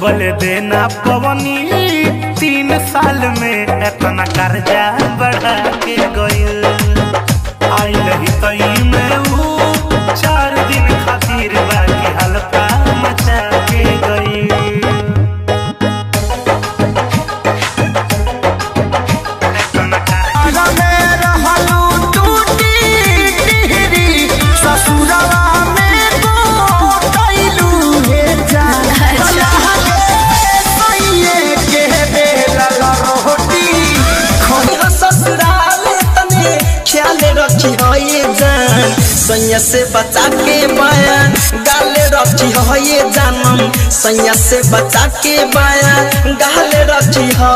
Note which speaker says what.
Speaker 1: double देना पवनी 3 साल में इतना कर्जा बढ़ा के गइल आइल ही तई में ऊ 4 दिन खातिर बाकी हल्का मचा के गइल
Speaker 2: सैया से बचा के बाया गाले रखी हो ये जानम सैया से बचा के बाया गाले रखी हो